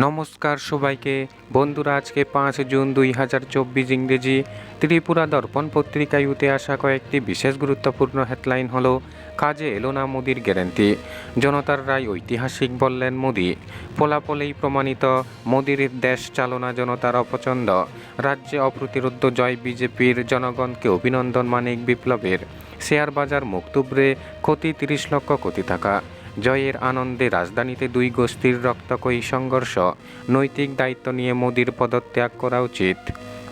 নমস্কার সবাইকে বন্ধুরা, আজকে 5 জুন 2024 ইংরেজি ত্রিপুরা দর্পণ পত্রিকায় উঠে আসা কয়েকটি বিশেষ গুরুত্বপূর্ণ হেডলাইন হলো কাজে এলো না মোদির গ্যারান্টি, জনতার রায় ঐতিহাসিক বললেন মোদি, ফলাফলেই প্রমাণিত মোদির দেশ চালনা জনতার অপছন্দ, রাজ্যে অপ্রতিরোধ জয় বিজেপির, জনগণকে অভিনন্দন মানিক বিপ্লবের, শেয়ার বাজার মুখ থুবড়ে ক্ষতি 30 লক্ষ কোটি টাকা, জয়ের আনন্দে রাজধানীতে দুই গোষ্ঠীর রক্তক্ষয়ী সংঘর্ষ, নৈতিক দায়িত্ব নিয়ে মোদির পদত্যাগ করা উচিত।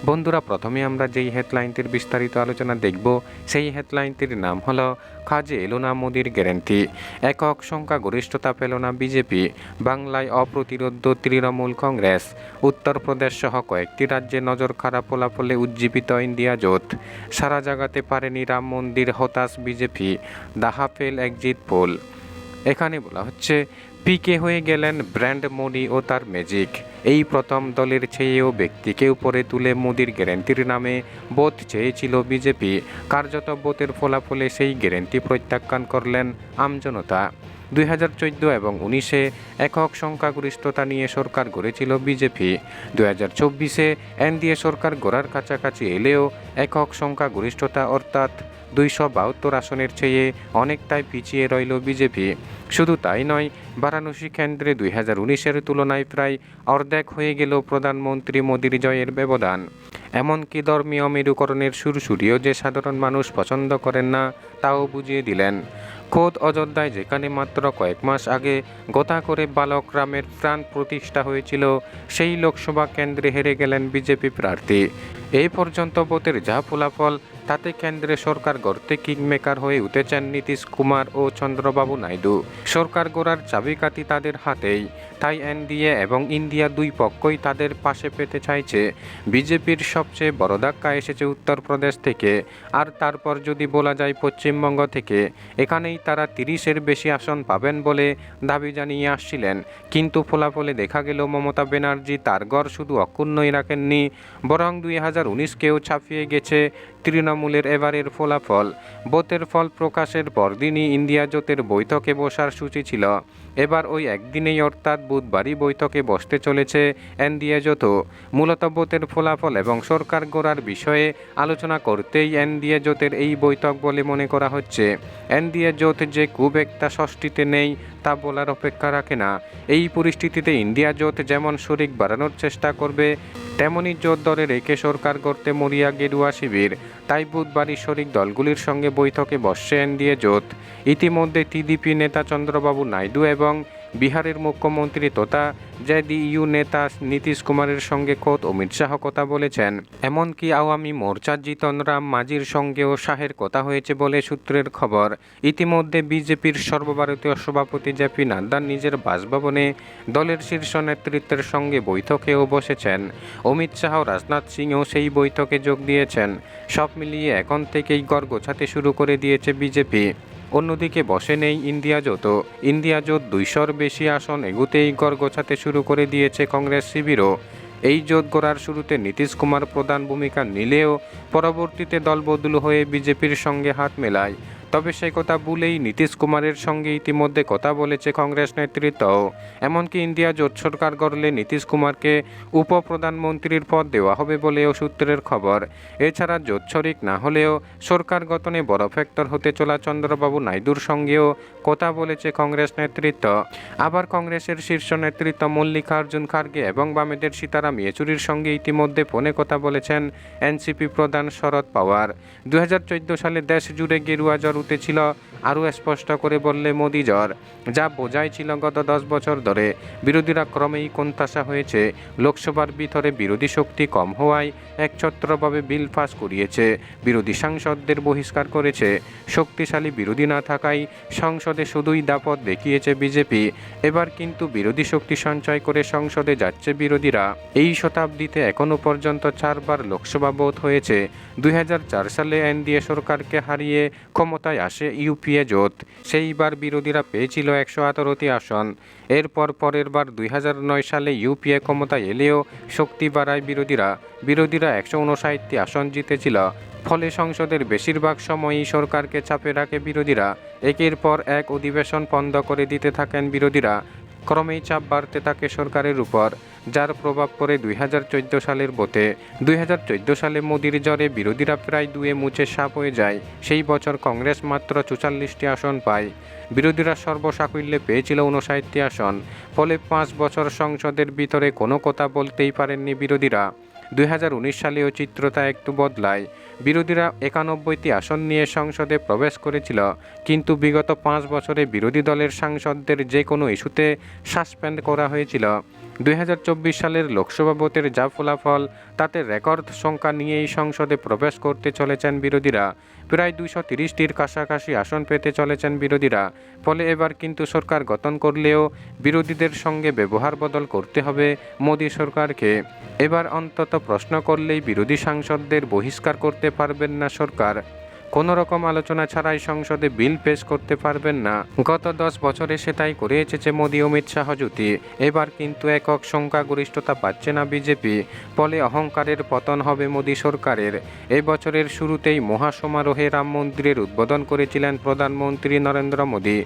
বন্ধুরা, প্রথমে আমরা যেই হেডলাইনটির বিস্তারিত আলোচনা দেখব সেই হেডলাইনটির নাম হলো কাজে এলো না মোদির গ্যারান্টি, একক সংখ্যাগরিষ্ঠতা পেল না বিজেপি, বাংলায় অপ্রতিরোধ তৃণমূল কংগ্রেস, উত্তরপ্রদেশ সহ কয়েকটি রাজ্যে নজর খারাপ ফলাফলে উজ্জীবিত ইন্ডিয়া জোট, সারা জাগাতে পারেনি রাম মন্দির, হতাশ বিজেপি, দাহা ফেল এক্সিট পোল। এখানে বলা হচ্ছে পিকে হয়ে গেলেন ব্র্যান্ড মোদি ও তার ম্যাজিক, এই প্রথম দলের চেয়েও ব্যক্তিকে উপরে তুলে মোদির গ্যারান্টির নামে ভোট চেয়েছিল বিজেপি, কার্যত ভোটের ফলাফলে সেই গ্যারান্টি প্রত্যাখ্যান করলেন আমজনতা। 2014 এবং 19-এ একক সংখ্যাগরিষ্ঠতা নিয়ে সরকার গড়েছিল বিজেপি, 2024-এ এনডিএ সরকার গড়ার কাছাকাছি এলেও একক সংখ্যাগরিষ্ঠতা অর্থাৎ 272 আসনের চেয়ে অনেকটাই পিছিয়ে রইল বিজেপি। শুধু তাই নয়, বারাণসী কেন্দ্রে 2019-এর তুলনায় প্রায় অর্ধেক হয়ে গেল প্রধানমন্ত্রী মোদির জয়ের ব্যবধান। এমনকি ধর্মীয় মেরুকরণের সুরসুরিও যে সাধারণ মানুষ পছন্দ করেন না তাও বুঝিয়ে দিলেন। খোদ অযোধ্যায়, যেখানে মাত্র কয়েক মাস আগে গোতা করে বালক রামের প্রাণ প্রতিষ্ঠা হয়েছিল, সেই লোকসভা কেন্দ্রে হেরে গেলেন বিজেপি প্রার্থী। এই পর্যন্ত ভোটের যা ফলাফল, তাতে কেন্দ্রে সরকার গড়তে কিংমেকার হয়ে উঠেছেন নীতিশ কুমার ও চন্দ্রবাবু নাইডু। সরকার গড়ার চাবিকাঠি তাদের হাতেই, তাই এনডিএ এবং ইন্ডিয়া দুই পক্ষই তাদের পাশে পেতে চাইছে। বিজেপির সবচেয়ে বড় ধাক্কা এসেছে উত্তরপ্রদেশ থেকে, আর তারপর যদি বলা যায় পশ্চিমবঙ্গ থেকে। এখানেই তারা 30-এর বেশি আসন পাবেন বলে দাবি জানিয়ে আসছিলেন, কিন্তু ফলাফলে দেখা গেল মমতা ব্যানার্জি তার গড় শুধু অক্ষুণ্ণই রাখেননি, বরং 2019-কেও ছাপিয়ে গেছে তৃণমূলের এবারের ফলাফল। ভোটের ফল প্রকাশের পরদিনই ইন্ডিয়া জোটের বৈঠকে বসার সূচি ছিল। এবার ওই একদিনেই অর্থাৎ বুধবারই বৈঠকে বসতে চলেছে এনডিএ জোট। মূলত ভোটের ফলাফল এবং সরকার গড়ার বিষয়ে আলোচনা করতেই এনডিএ জোটের এই বৈঠক বলে মনে করা হচ্ছে। এনডিএ জোট যে খুব একটা ষষ্ঠীতে নেই তা বলার অপেক্ষা রাখে না। এই পরিস্থিতিতে ইন্ডিয়া জোট যেমন শরিক বাড়ানোর চেষ্টা করবে, তেমনি জোট ধরে রেখে সরকার গড়তে মরিয়া গেরুয়া শিবির। তাই বুধবারই শরিক দলগুলির সঙ্গে বৈঠকে বসছে এনডিএ জোট। ইতিমধ্যে টিডিপি নেতা চন্দ্রবাবু নাইডু এবং বিহারের মুখ্যমন্ত্রী তথা জেডিইউ নেতা নীতিশ কুমারের সঙ্গে খোদ অমিত শাহ কথা বলেছেন। এমনকি আওয়ামী মোর্চার জিতন রাম মাঝির সঙ্গেও শাহের কথা হয়েছে বলে সূত্রের খবর। ইতিমধ্যে বিজেপির সর্বভারতীয় সভাপতি জেপি নাড্ডা নিজের বাসভবনে দলের শীর্ষ নেতৃত্বের সঙ্গে বৈঠকেও বসেছেন। অমিত শাহ, রাজনাথ সিংও সেই বৈঠকে যোগ দিয়েছেন। সব মিলিয়ে এখন থেকেই গড় গোছাতে শুরু করে দিয়েছে বিজেপি। অন্যদিকে বসে নেই ইন্ডিয়া জোট। ইন্ডিয়া জোট 200-র বেশি আসন এগুতেই গড় গোছাতে শুরু করে দিয়েছে কংগ্রেস শিবিরও। এই জোট গড়ার শুরুতে নীতিশ কুমার প্রধান ভূমিকা নিলেও পরবর্তীতে দলবদল হয়ে বিজেপির সঙ্গে হাত মেলায়। তবে সে কথা ভুলেই নীতিশ কুমারের সঙ্গে ইতিমধ্যে কথা বলেছে কংগ্রেস নেতৃত্ব। এমনকি ইন্ডিয়া জোট সরকার গড়লে নীতিশ কুমারকে উপপ্রধানমন্ত্রীর পদ দেওয়া হবে বলেও সূত্রের খবর। এছাড়া জোট শরিক না হলেও সরকার গঠনে বড় ফ্যাক্টর হতে চলা চন্দ্রবাবু নাইডুর সঙ্গেও কথা বলেছে কংগ্রেস নেতৃত্ব। আবার কংগ্রেসের শীর্ষ নেতৃত্ব মল্লিকার্জুন খার্গে এবং বামেদের সীতারাম ইয়েচুরির সঙ্গে ইতিমধ্যে ফোনে কথা বলেছেন এনসিপি প্রধান শরদ পাওয়ার। 2014 সালে দেশ জুড়ে গেরুয়া জ্বর উঠেছিল, আরও স্পষ্ট করে বললে মোদি জ্বর, যা বোঝাই ছিল গত 10 বছর ধরে। বিরোধীরা ক্রমেই কোণঠাসা হয়েছে। লোকসভার ভিতরে বিরোধী শক্তি কম হওয়ায় একছত্রভাবে বিল পাস করিয়েছে, বিরোধী সাংসদদের বহিষ্কার করেছে। শক্তিশালী বিরোধী না থাকায় সংসদে শুধুই দাপট দেখিয়েছে বিজেপি। এবার কিন্তু বিরোধী শক্তি সঞ্চয় করে সংসদে যাচ্ছে বিরোধীরা। এই শতাব্দীতে এখনও পর্যন্ত 4বার লোকসভা ভোট হয়েছে। 2004 সালে এনডিএ সরকারকে হারিয়ে ক্ষমতায় আসে ইউপিএ জোট। সেইবার বিরোধীরা পেয়েছিল 118টি আসন। এরপর পরের বার 2009 সালে ইউপিএ ক্ষমতায় এলেও শক্তি বাড়ায় বিরোধীরা। 159টি আসন জিতেছিল। ফলে সংসদের বেশিরভাগ সময়ই সরকারকে চাপে রাখে বিরোধীরা। একের পর এক অধিবেশন বন্ধ করে দিতে থাকেন বিরোধীরা। ক্রমেই চাপ বাড়তে থাকে সরকারের উপর, যার প্রভাব পড়ে 2014 সালের ভোটে। 2014 সালে মোদির জ্বরে বিরোধীরা প্রায় দুয়ে মুছে সাপ হয়ে যায়। সেই বছর কংগ্রেস মাত্র 44টি আসন পায়, বিরোধীরা সর্বসাকুল্যে পেয়েছিল 59টি আসন। ফলে 5 বছর সংসদের ভিতরে কোনো কথা বলতেই পারেননি বিরোধীরা। 2019 সালেও চিত্রতা একটু বদলায়। বিরোধীরা 91টি আসন নিয়ে সংসদে প্রবেশ করেছিল, কিন্তু বিগত 5 বছরে বিরোধী দলের সাংসদদের যে কোনো ইস্যুতে সাসপেন্ড করা হয়েছিল। 2024 সালের লোকসভা ভোটের যা ফলাফল, তাতে রেকর্ড সংখ্যা নিয়েই সংসদে প্রবেশ করতে চলেছেন বিরোধীরা। প্রায় 230টির কাছাকাছি আসন পেতে চলেছেন বিরোধীরা। ফলে এবার কিন্তু সরকার গঠন করলেও বিরোধীদের সঙ্গে ব্যবহার বদল করতে হবে মোদী সরকারকে। এবার অন্তত প্রশ্ন করলেই বিরোধী সাংসদদের বহিষ্কার করতে পারবেন না সরকার। কোনো রকম আলোচনা ছাড়াই সংসদে বিল পেশ করতে পারবেন না। গত 10 বছরে সে তাই করে এসেছে মোদী অমিত শাহ জুটি। এবার কিন্তু একক সংখ্যাগরিষ্ঠতা পাচ্ছে না বিজেপি। ফলে অহংকারের পতন হবে মোদী সরকারের। এই বছরের শুরুতেই মহাসমারোহে রাম মন্দিরের উদ্বোধন করেছিলেন প্রধানমন্ত্রী নরেন্দ্র মোদী।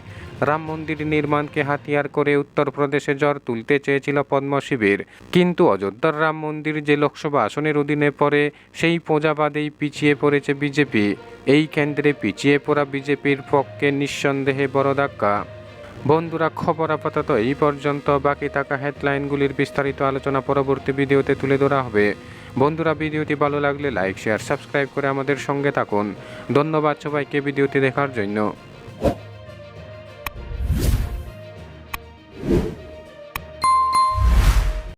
রাম মন্দির নির্মাণকে হাতিয়ার করে উত্তরপ্রদেশে জ্বর তুলতে চেয়েছিল পদ্ম শিবির, কিন্তু অযোধ্যার রাম মন্দির যে লোকসভা আসনের অধীনে পড়ে, সেই প্রজাবাদেই পিছিয়ে পড়েছে বিজেপি। এই কেন্দ্রে পিছিয়ে পড়া বিজেপির পক্ষে নিঃসন্দেহে বড় ধাক্কা। বন্ধুরা, খবর আপাতত এই পর্যন্ত। বাকি থাকা হেডলাইনগুলির বিস্তারিত আলোচনা পরবর্তী ভিডিওতে তুলে ধরা হবে। বন্ধুরা, ভিডিওটি ভালো লাগলে লাইক, শেয়ার, সাবস্ক্রাইব করে আমাদের সঙ্গে থাকুন। ধন্যবাদ সবাইকে ভিডিওটি দেখার জন্য।